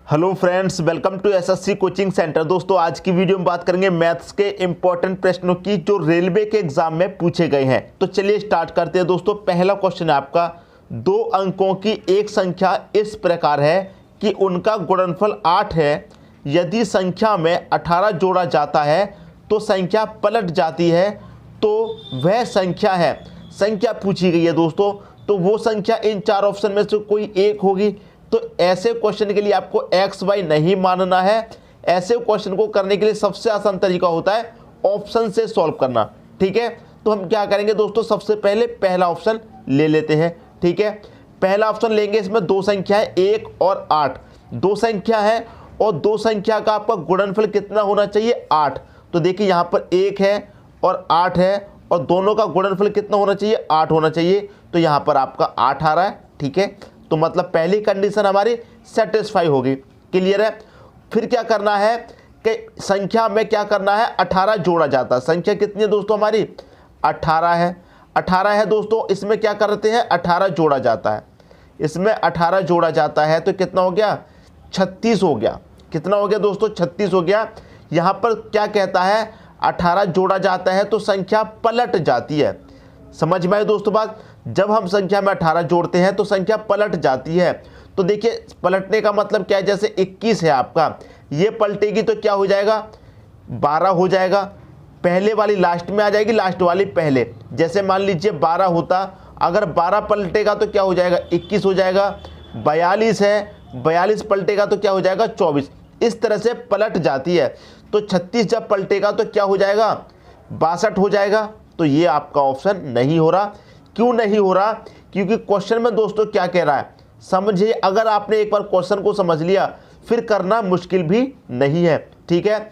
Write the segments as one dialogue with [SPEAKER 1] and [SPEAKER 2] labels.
[SPEAKER 1] Hello friends, welcome to SSC coaching centre. दोस्तों, आज की वीडियो में बात करेंगे मैथ्स के इंपॉर्टेंट प्रश्नों की जो रेलवे के एग्जाम में पूछे गए हैं। तो चलिए स्टार्ट करते हैं। दोस्तों, पहला क्वेश्चन है आपका, 2 अंकों की एक संख्या इस प्रकार है कि उनका गुणनफल 8 है। यदि संख्या में 18 जोड़ा जाता है तो संख्या पलट जाती है, तो वह संख्या है। संख्या पूछी गई है दोस्तों, तो वो संख्या इन 4 ऑप्शन में से कोई एक होगी। तो ऐसे क्वेश्चन के लिए आपको एक्स वाई नहीं मानना है। ऐसे क्वेश्चन को करने के लिए सबसे आसान तरीका होता है ऑप्शन से सॉल्व करना। ठीक है, तो हम क्या करेंगे दोस्तों, सबसे पहले पहला ऑप्शन ले लेते हैं। ठीक है, पहला ऑप्शन लेंगे। इसमें 2 संख्या है, 1 और 8। 2 संख्या है और 2 संख्या का आपका गुणनफल कितना होना चाहिए, 8। तो देखिए यहाँ पर 1 है और 8 है और दोनों का गुणनफल कितना होना चाहिए, 8 होना चाहिए। तो यहाँ पर आपका 8 आ रहा है। ठीक है, तो मतलब पहली कंडीशन हमारी सेटिस्फाई होगी। क्लियर है। फिर क्या करना है कि संख्या में क्या करना है, 18 जोड़ा जाता है। संख्या कितनी है दोस्तों हमारी, 18 है। 18 है दोस्तों, इसमें क्या करते हैं, 18 जोड़ा जाता है। इसमें 18 जोड़ा जाता है तो कितना हो गया, 36 हो गया। कितना हो गया दोस्तों, 36 हो गया। यहाँ पर क्या कहता है, 18 जोड़ा जाता है तो संख्या पलट जाती है। समझ में आई दोस्तों बात। जब हम संख्या में 18 जोड़ते हैं तो संख्या पलट जाती है। तो देखिए पलटने का मतलब क्या है, जैसे 21 है आपका, ये पलटेगी तो क्या हो जाएगा, 12 हो जाएगा। पहले वाली लास्ट में आ जाएगी, लास्ट वाली पहले। जैसे मान लीजिए 12 होता, अगर 12 पलटेगा तो क्या हो जाएगा, 21 हो जाएगा। 42 है, 42 पलटेगा तो क्या हो जाएगा, 24। इस तरह से पलट जाती है। तो 36 जब पलटेगा तो क्या हो जाएगा, 62 हो जाएगा। तो ये आपका ऑप्शन नहीं हो रहा। क्यों नहीं हो रहा, क्योंकि क्वेश्चन में दोस्तों क्या कह रहा है समझिए। अगर आपने एक बार क्वेश्चन को समझ लिया फिर करना मुश्किल भी नहीं है। ठीक है,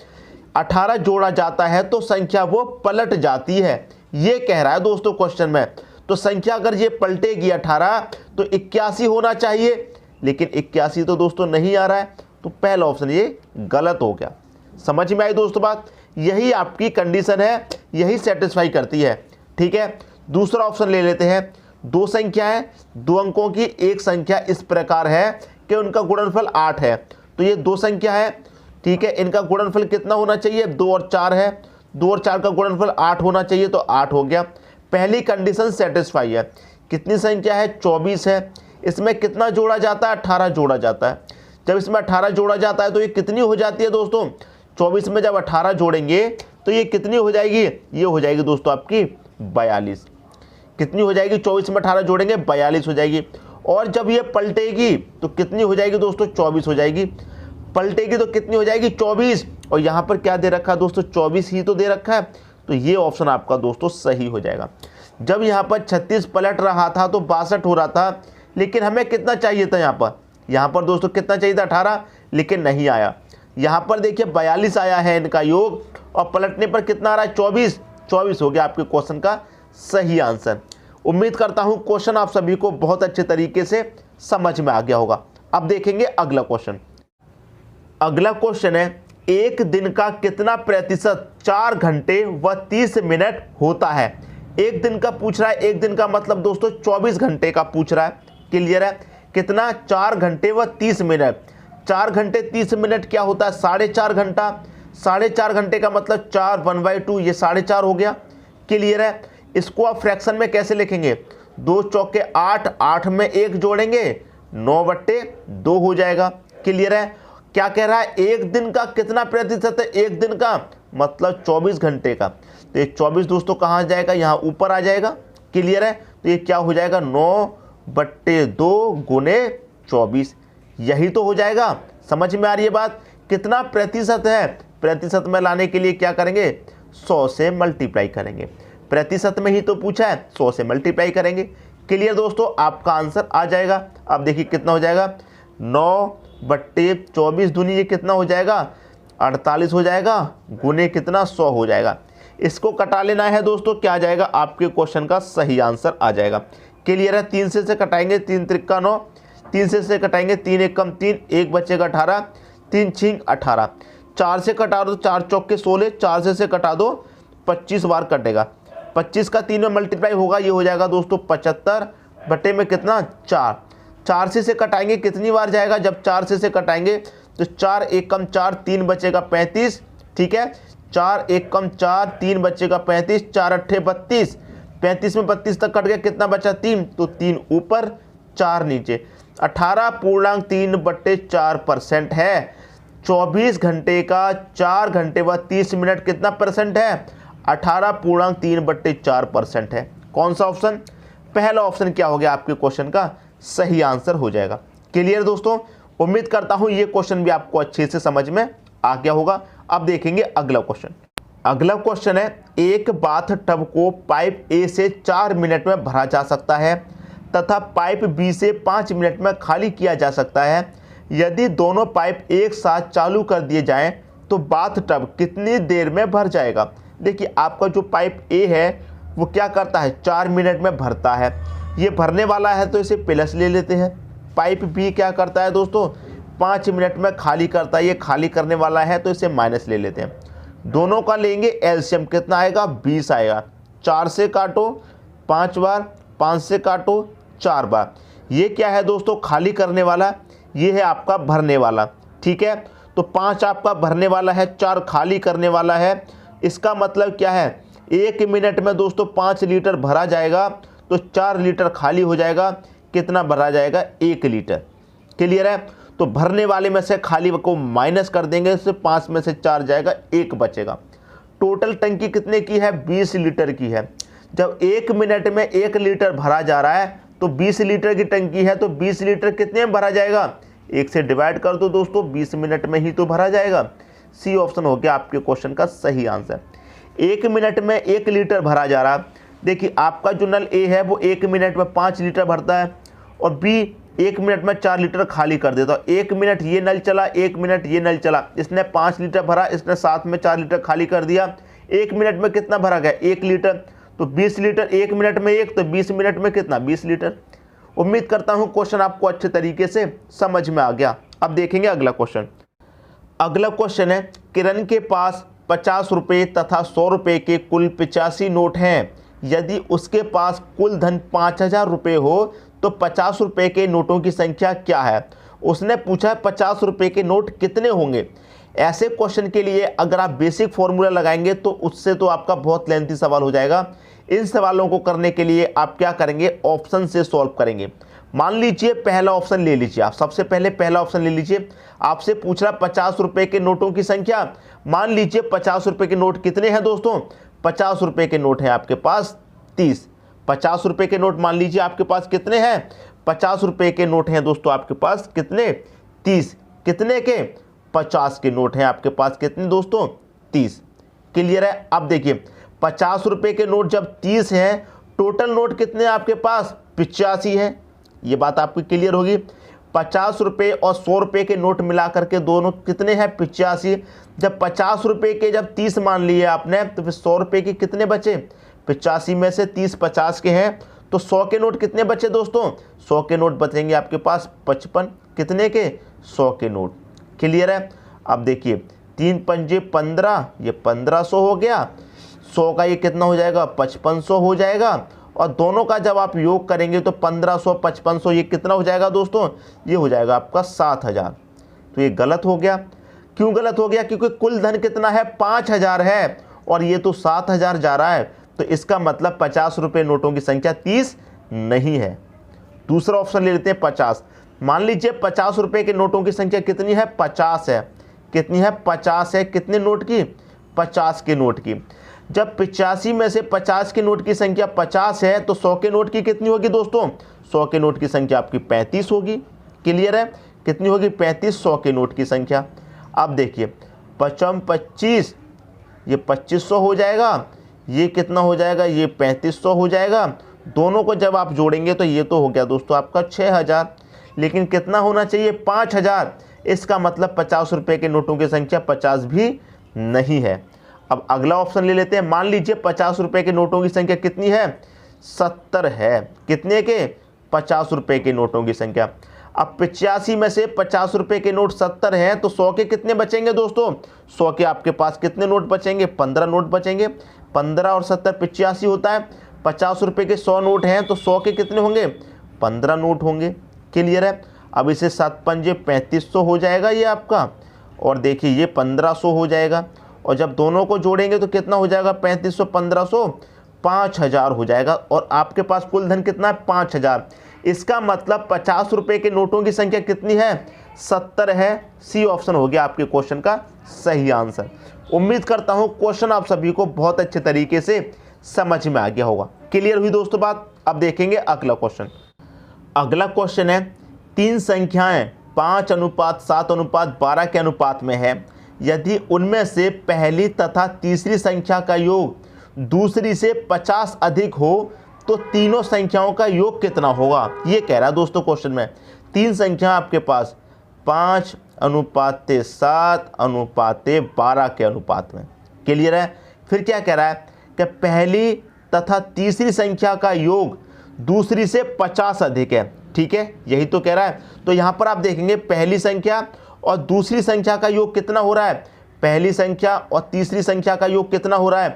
[SPEAKER 1] 18 जोड़ा जाता है तो संख्या वो पलट जाती है, ये कह रहा है दोस्तों क्वेश्चन में। तो संख्या अगर ये पलटेगी 18 तो 81 होना चाहिए, लेकिन 81 तो दोस्तों नहीं आ रहा है। तो पहला ऑप्शन ये गलत हो गया। समझ में आई दोस्तों बात। यही आपकी कंडीशन है, यही सेटिस्फाई करती है। ठीक है, दूसरा ऑप्शन ले लेते हैं। 2 संख्या है, 2 अंकों की एक संख्या इस प्रकार है कि उनका गुणनफल 8 है। तो ये 2 संख्या है। ठीक है, इनका गुणनफल कितना होना चाहिए, 2 और 4 है। 2 और 4 का गुणनफल 8 होना चाहिए, तो 8 हो गया। पहली कंडीशन सेटिस्फाई है। कितनी संख्या है, 24 है। इसमें कितना जोड़ा जाता है, 18 जोड़ा जाता है। जब इसमें 18 जोड़ा जाता है तो ये कितनी हो जाती है दोस्तों, 24 में जब 18 जोड़ेंगे तो ये कितनी हो जाएगी, ये हो जाएगी दोस्तों आपकी 42। कितनी हो जाएगी, 24 में 18 जोड़ेंगे 42 हो जाएगी। और जब ये पलटेगी तो कितनी हो जाएगी दोस्तों, 24 हो जाएगी। पलटेगी तो कितनी हो जाएगी, 24। और यहाँ पर क्या दे रखा है दोस्तों, 24 ही तो दे रखा है। तो ये ऑप्शन आपका दोस्तों सही हो जाएगा। जब यहाँ पर 36 पलट रहा था तो 62 हो रहा था, लेकिन हमें कितना चाहिए था यहाँ पर दोस्तों कितना चाहिए था, 18, लेकिन नहीं आया। यहाँ पर देखिए 42 आया है इनका योग, और पलटने पर कितना आ रहा है, 24। 24 हो गया आपके क्वेश्चन का सही आंसर। उम्मीद करता हूं क्वेश्चन आप सभी को बहुत अच्छे तरीके से समझ में आ गया होगा। अब देखेंगे अगला क्वेश्चन। अगला क्वेश्चन है, एक दिन का कितना प्रतिशत 4 घंटे व 30 मिनट होता है। एक दिन का पूछ रहा है, एक दिन का मतलब दोस्तों 24 घंटे का पूछ रहा है। क्लियर है, कितना, 4 घंटे व 30 मिनट। 4 घंटे 30 मिनट क्या होता है, 4.5 घंटा। 4.5 घंटे का मतलब 4 1/2, ये 4.5 हो गया। क्लियर है। इसको आप फ्रैक्शन में कैसे लिखेंगे, 2 चौके 8, 8 में 1 जोड़ेंगे 9/2 हो जाएगा। क्लियर है। क्या कह रहा है, एक दिन का कितना प्रतिशत है, एक दिन का मतलब 24 घंटे का। तो ये 24 दोस्तों कहाँ जाएगा, यहाँ ऊपर आ जाएगा। क्लियर है। तो ये क्या हो जाएगा, 9/2 गुने 24, यही तो हो जाएगा। समझ में आ रही है बात। कितना प्रतिशत है, प्रतिशत में लाने के लिए क्या करेंगे, 100 से मल्टीप्लाई करेंगे। प्रतिशत में ही तो पूछा है, 100 से मल्टीप्लाई करेंगे। क्लियर दोस्तों, आपका आंसर आ जाएगा। अब देखिए कितना हो जाएगा, 9/24 दूनी ये कितना हो जाएगा, 48 हो जाएगा, गुने कितना, 100 हो जाएगा। इसको कटा लेना है दोस्तों, क्या आ जाएगा, आपके क्वेश्चन का सही आंसर आ जाएगा। क्लियर है। 3 से कटाएंगे, 3 त्रिका 9, 3 से कटाएंगे, 3 1 कम 3, 1 बचेगा 18, 3 6 18। 4 से कटा दो, 4 चौके 16, 4 से कटा दो, 25 बार कटेगा। 25 का 3 में मल्टीप्लाई होगा, ये हो जाएगा दोस्तों 75 बटे में कितना, 4। 4 से कटाएंगे कितनी बार जाएगा, जब 4 से कटाएंगे तो 4 एक कम 4 3 बचेगा 35, ठीक है। 4 एक कम 4 3 बचेगा 35, 4 अट्ठे 32, 35 में 32 तक कट गया, कितना बचा 3, तो 3 ऊपर 4 नीचे। 18.3/4% है। 24 घंटे का 4 घंटे व 30 मिनट कितना परसेंट है, 18.3/4% है। कौन सा ऑप्शन, पहला ऑप्शन क्या हो गया आपके क्वेश्चन का सही आंसर हो जाएगा। क्लियर दोस्तों, उम्मीद करता हूं ये क्वेश्चन भी आपको अच्छे से समझ में आ गया होगा। अब देखेंगे अगला क्वेश्चन। अगला क्वेश्चन है, एक बाथ टब को पाइप ए से 4 मिनट में भरा जा सकता है तथा पाइप बी से 5 मिनट में खाली किया जा सकता है। यदि दोनों पाइप एक साथ चालू कर दिए जाएं तो बाथ टब कितनी देर में भर जाएगा। देखिए आपका जो पाइप ए है वो क्या करता है, 4 मिनट में भरता है। ये भरने वाला है तो इसे प्लस ले लेते हैं। पाइप बी क्या करता है दोस्तों, 5 मिनट में खाली करता है, ये खाली करने वाला है तो इसे माइनस ले लेते हैं। दोनों का लेंगे एलसीएम, कितना आएगा 20 आएगा। 4 से काटो 5 बार, 5 से काटो 4 बार। ये क्या है दोस्तों, खाली करने वाला, ये है आपका भरने वाला, ठीक है। तो 5 आपका भरने वाला है, 4 खाली करने वाला है। इसका मतलब क्या है, 1 मिनट में दोस्तों 5 लीटर भरा जाएगा तो 4 लीटर खाली हो जाएगा। कितना भरा जाएगा, 1 लीटर। क्लियर है। तो भरने वाले में से खाली को माइनस कर देंगे, इससे 5 में से 4 जाएगा, 1 बचेगा। टोटल टंकी कितने की है, 20 लीटर की है। जब 1 मिनट में 1 लीटर भरा जा रहा है तो 20 लीटर की टंकी है, तो 20 लीटर कितने में भरा जाएगा, 1 से डिवाइड कर दो दोस्तों, 20 मिनट में ही तो भरा जाएगा। सी ऑप्शन हो गया आपके क्वेश्चन का सही आंसर। 1 मिनट में 1 लीटर भरा जा रहा। देखिए आपका जो नल ए है वो 1 मिनट में 5 लीटर भरता है और बी 1 मिनट में 4 लीटर खाली कर देता। 1 मिनट ये नल चला, 1 मिनट ये नल चला, इसने 5 लीटर भरा, इसने साथ में 4 लीटर खाली कर दिया। 1 मिनट में कितना भरा गया, 1 लीटर। तो 20 लीटर 1 मिनट में 1, तो 20 मिनट में कितना, 20 लीटर। उम्मीद करता हूँ क्वेश्चन आपको अच्छे तरीके से समझ में आ गया। अब देखेंगे अगला क्वेश्चन। अगला क्वेश्चन है, किरण के पास 50 रुपये तथा 100 रुपये के कुल 85 नोट हैं। यदि उसके पास कुल धन 5000 रुपये हो तो 50 रुपये के नोटों की संख्या क्या है। उसने पूछा है 50 रुपये के नोट कितने होंगे। ऐसे क्वेश्चन के लिए अगर आप बेसिक फॉर्मूला लगाएंगे तो उससे तो आपका बहुत लेंथी सवाल हो जाएगा। इन सवालों को करने के लिए आप क्या करेंगे, ऑप्शन से सॉल्व करेंगे। मान लीजिए पहला ऑप्शन ले लीजिए, आप सबसे पहले पहला ऑप्शन ले लीजिए। आपसे पूछ रहा 50 रुपये के नोटों की संख्या। मान लीजिए 50 रुपये के नोट कितने हैं दोस्तों, 50 रुपये के नोट हैं आपके पास 30। 50 रुपये के नोट मान लीजिए आपके पास कितने हैं, 50 रुपये के नोट हैं दोस्तों आपके पास कितने, 30। कितने के, 50 के नोट हैं आपके पास कितने दोस्तों, 30। क्लियर है। अब देखिए 50 रुपये के नोट जब 30 हैं, टोटल नोट कितने हैं आपके पास, 85 है। ये बात आपकी क्लियर होगी। 50 रुपये और 100 रुपये के नोट मिला करके दोनों कितने हैं, 85। जब 50 रुपये के जब 30 मान लिए आपने तो फिर 100 रुपये के कितने बचे, 85 में से 30 50 के हैं तो 100 के नोट कितने बचे दोस्तों, 100 के नोट बचेंगे आपके पास 55। कितने के, 100 के नोट। क्लियर है। अब देखिए 3 पंजे 15, ये 1500 हो गया। 100 का ये कितना हो जाएगा, 5500 हो जाएगा। और दोनों का जब आप योग करेंगे तो 1500 5500 ये कितना हो जाएगा दोस्तों, ये हो जाएगा आपका 7000। तो ये गलत हो गया। क्यों गलत हो गया, क्योंकि कुल धन कितना है, 5000 है और ये तो 7000 जा रहा है। तो इसका मतलब 50 रुपये नोटों की संख्या 30 नहीं है। दूसरा ऑप्शन ले लेते हैं 50। मान लीजिए 50 रुपये के नोटों की संख्या कितनी है, 50 है। कितनी है, 50 है। कितने नोट की, 50 के नोट की। जब 85 में से 50 के नोट की संख्या 50 है तो 100 के नोट की कितनी होगी दोस्तों, 100 के नोट की संख्या आपकी 35 होगी। क्लियर है। कितनी होगी, 35 100 के नोट की संख्या। अब देखिए 55 25, ये 2500 हो जाएगा। ये कितना हो जाएगा, ये 3500 हो जाएगा। दोनों को जब आप जोड़ेंगे तो ये तो हो गया दोस्तों आपका 6000। लेकिन कितना होना चाहिए, 5000। इसका मतलब 50 रुपये के नोटों की संख्या 50 भी नहीं है। अब अगला ऑप्शन ले लेते हैं। मान लीजिए 50 रुपये के नोटों की संख्या कितनी है, 70 है। कितने के, 50 रुपये के नोटों की संख्या। अब 85 में से 50 रुपये के नोट 70 हैं तो 100 के कितने बचेंगे दोस्तों, 100 के आपके पास कितने नोट बचेंगे, 15 नोट बचेंगे। 15 और 70 85 होता है। 50 रुपये के 100 नोट हैं तो 100 के कितने होंगे, 15 नोट होंगे। क्लियर है। अब इसे 7 पंजे 3500 हो जाएगा ये आपका, और देखिए ये 1500 हो जाएगा, और जब दोनों को जोड़ेंगे तो कितना हो जाएगा 3500 1500 5000 हो जाएगा, और आपके पास कुल धन कितना है 5000। इसका मतलब 50 रुपये के नोटों की संख्या कितनी है 70 है। सी ऑप्शन हो गया आपके क्वेश्चन का सही आंसर। उम्मीद करता हूं क्वेश्चन आप सभी को बहुत अच्छे तरीके से समझ में आ गया होगा। क्लियर हुई दोस्तों बात। अब देखेंगे अगला क्वेश्चन। अगला क्वेश्चन है 3 संख्याएं 5:7:12 के अनुपात में है। यदि उनमें से पहली तथा तीसरी संख्या का योग दूसरी से 50 अधिक हो तो तीनों संख्याओं का योग कितना होगा, ये कह रहा है दोस्तों क्वेश्चन में। 3 संख्या आपके पास 5:7:12 के अनुपात में। क्लियर है। फिर क्या कह रहा है कि पहली तथा तीसरी संख्या का योग दूसरी से 50 अधिक है। ठीक है, यही तो कह रहा है। तो यहां पर आप देखेंगे पहली संख्या और दूसरी संख्या का योग कितना हो रहा है, पहली संख्या और तीसरी संख्या का योग कितना हो रहा है,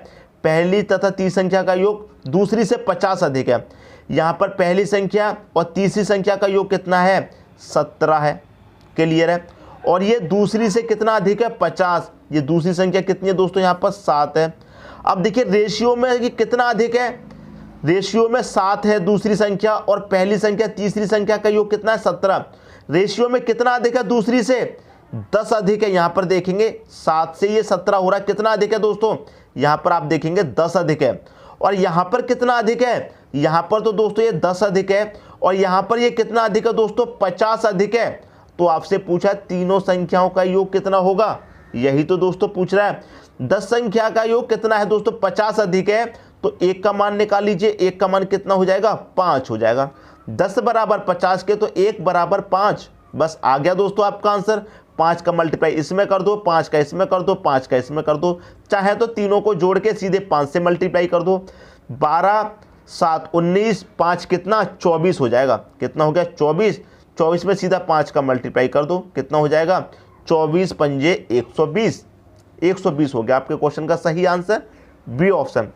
[SPEAKER 1] पहली तथा तीसरी संख्या का योग दूसरी से 50 अधिक है। यहां पर पहली संख्या और तीसरी संख्या का योग कितना है 17 है। क्लियर है। और ये दूसरी से कितना अधिक है 50। ये दूसरी संख्या कितनी है दोस्तों यहाँ पर 7 है। अब देखिए रेशियो में ये कितना अधिक है, रेशियो में 7 है दूसरी संख्या, और पहली संख्या तीसरी संख्या का योग कितना है 17। रेशियो में कितना अधिक है दूसरी से 10 अधिक है। यहाँ पर देखेंगे 7 से ये 17 हो रहा है, कितना अधिक है दोस्तों, यहाँ पर आप देखेंगे 10 अधिक है। और यहाँ पर कितना अधिक है, यहाँ पर तो दोस्तों ये 10 अधिक है, और यहाँ पर ये कितना अधिक है दोस्तों 50 अधिक है। तो आपसे पूछा तीनों संख्याओं का योग कितना होगा, यही तो दोस्तों पूछ रहा है। 10 संख्या का योग कितना है दोस्तों 50 अधिक है, तो 1 का मान निकाल लीजिए। 1 का मान कितना हो जाएगा 5 हो जाएगा। 10 बराबर 50 के, तो 1 बराबर 5। बस आ गया दोस्तों आपका आंसर। 5 का मल्टीप्लाई इसमें कर दो, 5 का इसमें कर दो, 5 का इसमें कर दो, चाहे तो तीनों को जोड़ के सीधे 5 से मल्टीप्लाई कर दो। 12 7 19, 5 कितना 24 हो जाएगा। कितना हो गया 24। 24 में सीधा 5 का मल्टीप्लाई कर दो, कितना हो जाएगा 24 पंजे 120। 120 हो गया आपके क्वेश्चन का सही आंसर, बी ऑप्शन।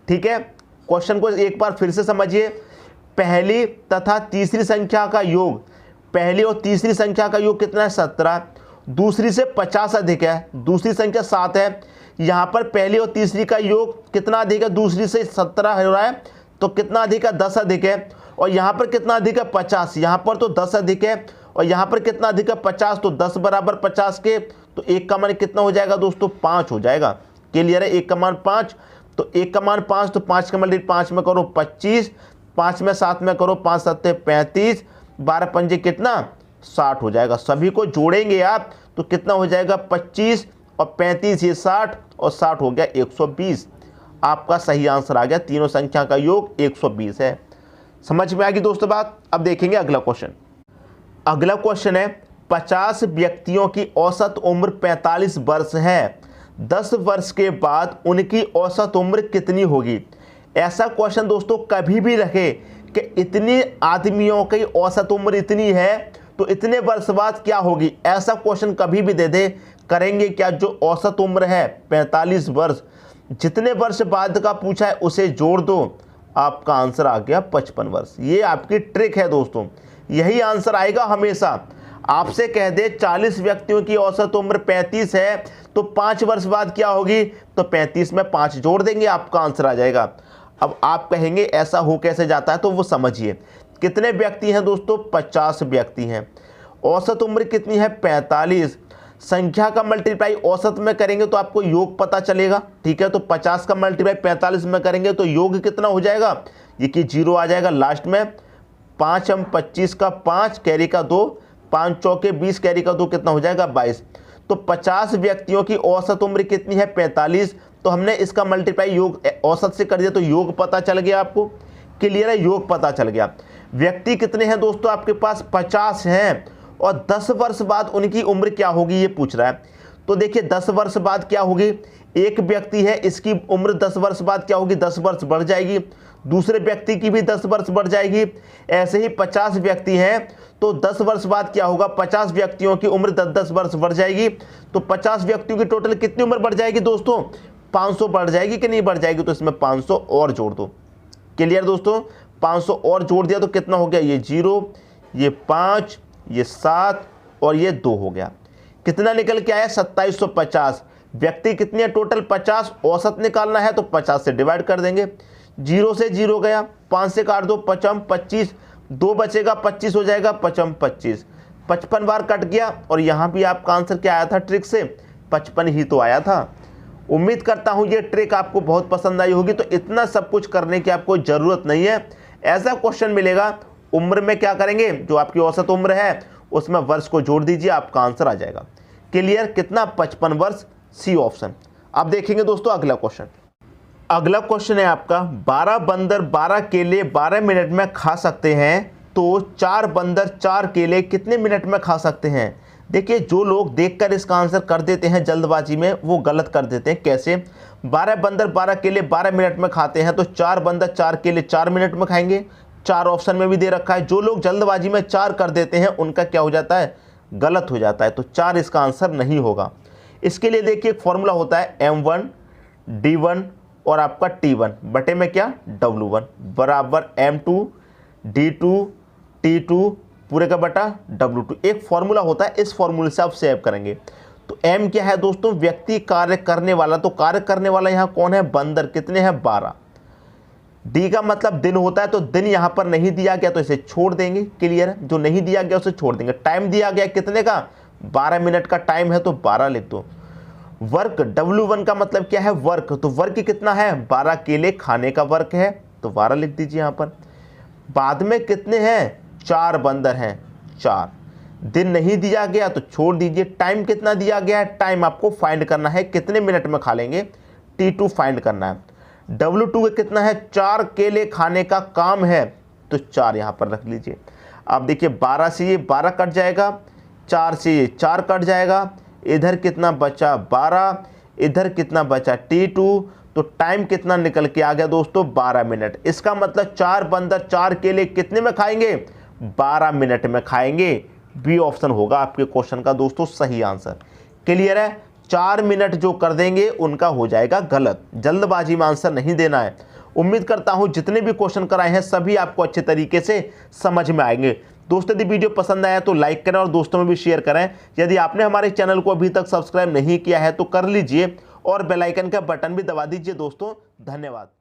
[SPEAKER 1] ठीक है, क्वेश्चन को एक बार फिर से समझिए। पहली तथा तीसरी संख्या का योग, पहली और तीसरी संख्या का योग कितना है 17, दूसरी से 50 अधिक है, दूसरी संख्या 7 है। यहाँ पर पहली और तीसरी का योग कितना अधिक है, दूसरी से 17 हो रहा है, तो कितना अधिक है 10 अधिक है। और यहाँ पर कितना अधिक है 50, यहाँ पर तो 10 अधिक है, और यहाँ पर कितना अधिक है 50, तो 10 बराबर 50 के, तो 1 का मान कितना हो जाएगा दोस्तों 5 हो जाएगा। क्लियर है, 1 का मान 5, तो 1 का मान 5, तो 5 का मल्टीप्लाई 5 में करो 25, 5 में 7 में करो 5 7 35, 12 पंजे कितना 60 हो जाएगा। सभी को जोड़ेंगे आप तो कितना हो जाएगा 25 और 35 ये 60, और 60 हो गया 120। आपका सही आंसर आ गया, तीनों संख्या का योग 120 है। समझ में आ गई दोस्तों बात। अब देखेंगे अगला क्वेश्चन। अगला क्वेश्चन है 50 व्यक्तियों की औसत उम्र 45 वर्ष है। 10 वर्ष के बाद उनकी औसत उम्र कितनी होगी। ऐसा क्वेश्चन दोस्तों कभी भी रखे कि इतनी आदमियों की औसत उम्र इतनी है तो इतने वर्ष बाद क्या होगी, ऐसा क्वेश्चन कभी भी दे दे, करेंगे क्या, जो औसत उम्र है 45 वर्ष, जितने वर्ष बाद का पूछा है उसे जोड़ दो, आपका आंसर आ गया 55 वर्ष। ये आपकी ट्रिक है दोस्तों, यही आंसर आएगा हमेशा। आपसे कह दे 40 व्यक्तियों की औसत उम्र 35 है तो 5 वर्ष बाद क्या होगी, तो 35 में 5 जोड़ देंगे, आपका आंसर आ जाएगा। अब आप कहेंगे ऐसा हो कैसे जाता है, तो वो समझिए। कितने व्यक्ति हैं दोस्तों 50 व्यक्ति हैं, औसत उम्र कितनी है 45, संख्या का मल्टीप्लाई औसत में करेंगे तो आपको योग पता चलेगा। ठीक है, तो 50 का मल्टीप्लाई 45 में करेंगे तो योग कितना हो जाएगा, ये कि 0 आ जाएगा लास्ट में। 5 हम 25 का 5 कैरी का 2, 5 चौके 20 कैरी का 2 कितना हो जाएगा 22। तो 50 व्यक्तियों की औसत उम्र कितनी है 45, तो हमने इसका मल्टीप्लाई योग औसत से कर दिया तो योग पता चल गया आपको। क्लियर है, योग पता चल गया। व्यक्ति कितने हैं दोस्तों आपके पास 50 हैं, और 10 वर्ष बाद उनकी उम्र क्या होगी ये पूछ रहा है। तो देखिए 10 वर्ष बाद क्या होगी, एक व्यक्ति है इसकी उम्र 10 वर्ष बाद क्या होगी 10 वर्ष बढ़ जाएगी, दूसरे व्यक्ति की भी 10 वर्ष बढ़ जाएगी। ऐसे ही 50 व्यक्ति हैं तो 10 वर्ष बाद क्या होगा, 50 व्यक्तियों की उम्र 10-10 वर्ष बढ़ जाएगी। तो 50 व्यक्तियों की टोटल कितनी उम्र बढ़ जाएगी दोस्तों, 500 बढ़ जाएगी कि नहीं बढ़ जाएगी, तो इसमें 500 और जोड़ दो। क्लियर दोस्तों, 500 और जोड़ दिया तो कितना हो गया, ये 0, ये 5, ये 7 और ये 2 हो गया। कितना निकल के आया 2750। व्यक्ति कितने टोटल 50, औसत निकालना है तो 50 से डिवाइड कर देंगे। 0 से 0 गया, 5 से काट दो, 55 25, 2 बचेगा 25 हो जाएगा, 55 25, 55 बार कट गया। और यहाँ भी आपका आंसर क्या आया था ट्रिक से, 55 ही तो आया था। उम्मीद करता हूँ ये ट्रिक आपको बहुत पसंद आई होगी। तो इतना सब कुछ करने की आपको ज़रूरत नहीं है। ऐसा क्वेश्चन मिलेगा, उम्र में क्या करेंगे, जो आपकी औसत उम्र है उसमें वर्ष को जोड़ दीजिए, आपका आंसर आ जाएगा। क्लियर, कितना 55 वर्ष, सी ऑप्शन। अब देखेंगे दोस्तों अगला क्वेश्चन। अगला क्वेश्चन है आपका, 12 बंदर 12 केले 12 मिनट में खा सकते हैं, तो 4 बंदर 4 केले कितने मिनट में खा सकते हैं। देखिए, जो लोग देखकर इसका आंसर कर देते हैं जल्दबाजी में, वो गलत कर देते हैं। कैसे, 12 बंदर 12 केले 12 मिनट में खाते हैं, तो 4 बंदर 4 केले 4 मिनट में खाएंगे। 4 ऑप्शन में भी दे रखा है। जो लोग जल्दबाजी में 4 कर देते हैं उनका क्या हो जाता है, गलत हो जाता है। तो 4 इसका आंसर नहीं होगा। इसके लिए देखिए एक फॉर्मूला होता है M1 D1 और आपका T1 बटे में क्या W1 बराबर M2 D2 T2 पूरे का बटा W2। एक फॉर्मूला होता है, इस फॉर्मूले से आप सेव करेंगे। तो M क्या है दोस्तों, व्यक्ति, कार्य करने वाला। तो कार्य करने वाला यहाँ कौन है, बंदर। कितने हैं, 12। D का मतलब दिन होता है, तो दिन यहाँ पर नहीं दिया गया तो इसे छोड़ देंगे। क्लियर है, जो नहीं दिया गया उसे छोड़ देंगे। टाइम दिया गया कितने का, 12 मिनट का टाइम है तो 12 लिख दो। वर्क, W1 का मतलब क्या है, वर्क। तो वर्क कितना है, 12 केले खाने का वर्क है, तो 12 लिख दीजिए यहाँ पर। बाद में कितने हैं, 4 बंदर हैं, 4। दिन नहीं दिया गया तो छोड़ दीजिए। टाइम कितना दिया गया है, टाइम आपको फाइंड करना है, कितने मिनट में खा लेंगे, T2 फाइंड करना है। W2 कितना है, 4 केले खाने का काम है, तो 4 यहाँ पर रख लीजिए। अब देखिए 12 से ये 12 कट जाएगा, 4 से ये 4 कट जाएगा, इधर कितना बचा 12, इधर कितना बचा T2। तो टाइम कितना निकल के आ गया दोस्तों, 12 मिनट। इसका मतलब 4 बंदर 4 केले कितने में खाएंगे, 12 मिनट में खाएंगे। बी ऑप्शन होगा आपके क्वेश्चन का दोस्तों सही आंसर। क्लियर है, 4 मिनट जो कर देंगे उनका हो जाएगा गलत। जल्दबाजी में आंसर नहीं देना है। उम्मीद करता हूं जितने भी क्वेश्चन कराए हैं सभी आपको अच्छे तरीके से समझ में आएंगे। दोस्तों यदि वीडियो पसंद आया तो लाइक करें और दोस्तों में भी शेयर करें। यदि आपने हमारे चैनल को अभी तक सब्सक्राइब नहीं किया है तो कर लीजिए और बेल आइकन का बटन भी दबा दीजिए दोस्तों। धन्यवाद।